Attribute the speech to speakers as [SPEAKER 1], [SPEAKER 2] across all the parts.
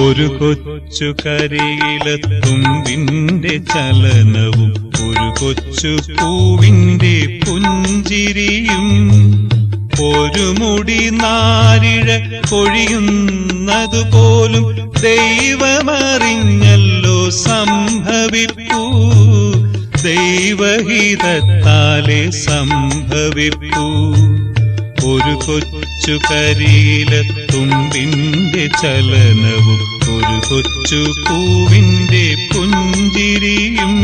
[SPEAKER 1] ഒരു കൊച്ചു കരിയിലത്തുമ്പിന്റെ ചലനവും ഒരു കൊച്ചു പൂവിന്റെ പുഞ്ചിരിയും ഒരു മുടി നാരിഴ പൊഴിയുന്നതുപോലും ദൈവമറിഞ്ഞല്ലോ സംഭവിപ്പൂ. ദൈവഹിതത്താലെ സംഭവിപ്പൂ. ഒരു കൊച്ചു കരിയിലത്തുമ്പിന്റെ ചലനവും ഒരു കൊച്ചു പൂവിന്റെ പുഞ്ചിരിയും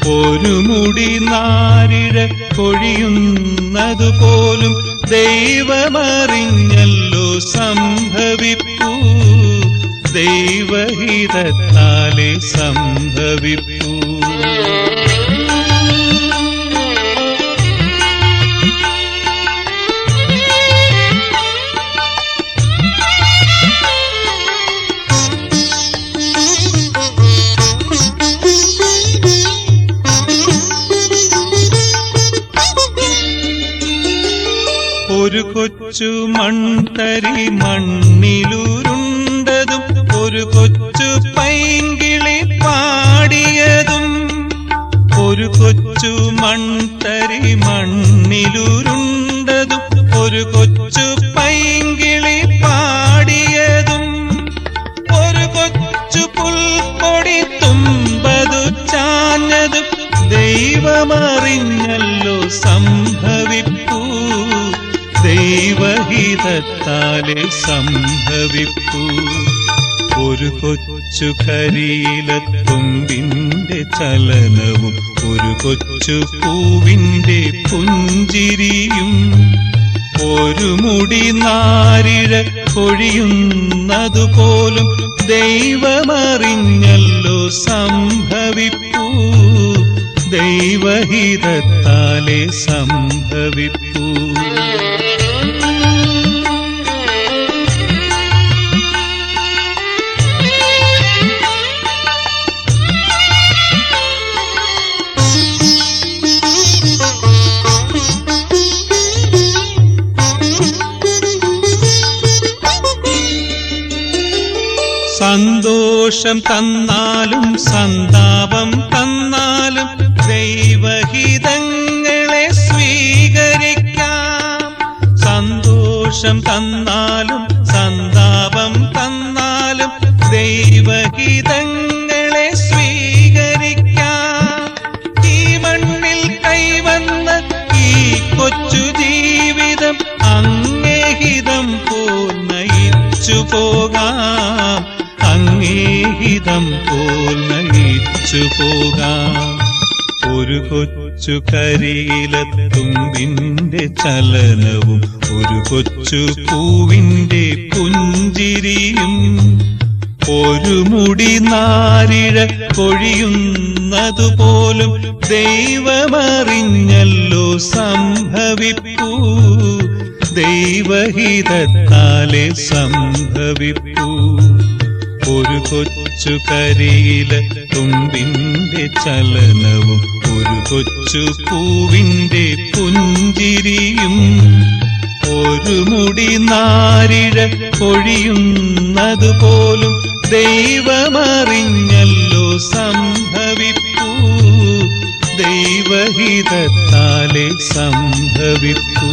[SPEAKER 1] ഒരു മുടി നാരിഴ പൊഴിയുന്നതുപോലും ദൈവമറിഞ്ഞല്ലോ സംഭവിപ്പൂ. ദൈവഹിതത്താലെ സംഭവിപ്പൂ. ഒരു കൊച്ചു മൺതരി മണ്ണിലുരുണ്ടതും ഒരു കൊച്ചു പൈങ്കിളി പാടിയതും. ഒരു കൊച്ചു മൺതരി മണ്ണിലുരുണ്ടതും ഒരു കൊച്ചു പൈങ്കിളി പാടിയതും. ഒരു കൊച്ചു പുൽക്കൊടി തുമ്പതു ചാഞ്ഞതും ദൈവമറിഞ്ഞല്ലോ സംഭവിപ്പൂ. ദൈവഹിതത്താലെ സംഭവിപ്പൂ. ഒരു കൊച്ചു കരിയിലത്തുമ്പിന്റെ ചലനവും ഒരു കൊച്ചു പൂവിന്റെ പുഞ്ചിരിയും ഒരു മുടി നാരിഴ പൊഴിയുന്നതുപോലും ദൈവമറിഞ്ഞല്ലോ സംഭവിപ്പൂ. ദൈവഹിതത്താലെ സംഭവിപ്പൂ. സന്തോഷം തന്നാലും സന്താപം തന്നാലും ദൈവഹിതങ്ങളെ സ്വീകരിക്കാം. സന്തോഷം തന്നാലും സന്താപം തന്നാലും ദൈവഹിതങ്ങളെ സ്വീകരിക്കാം. ഈ മണ്ണിൽ കൈവന്ന ഈ കൊച്ചു ജീവിതം അങ്ങേഹിതം പോൽ നയിച്ചു പോകാം. അങ്ങേഹിതം പോൽ നയിച്ചു പോകാം. ഒരു കൊച്ചു കരിയിലത്തുമ്പിന്റെ ചലനവും ഒരു കൊച്ചു പൂവിന്റെ പുഞ്ചിരിയും ഒരു മുടി നാരിഴ പൊഴിയുന്നതുപോലും ദൈവമറിഞ്ഞല്ലോ സംഭവിപ്പൂ. ദൈവഹിതത്താലെ സംഭവിപ്പൂ. ഒരു കൊച്ചു കരിയിലത്തുമ്പിന്റെ ചലനവും ഒരു കൊച്ചു പൂവിന്റെ പുഞ്ചിരിയും ഒരു മുടി നാരിഴ പൊഴിയുന്നതുപോലും ദൈവമറിഞ്ഞല്ലോ സംഭവിപ്പൂ. ദൈവഹിതത്താലെ സംഭവിപ്പൂ.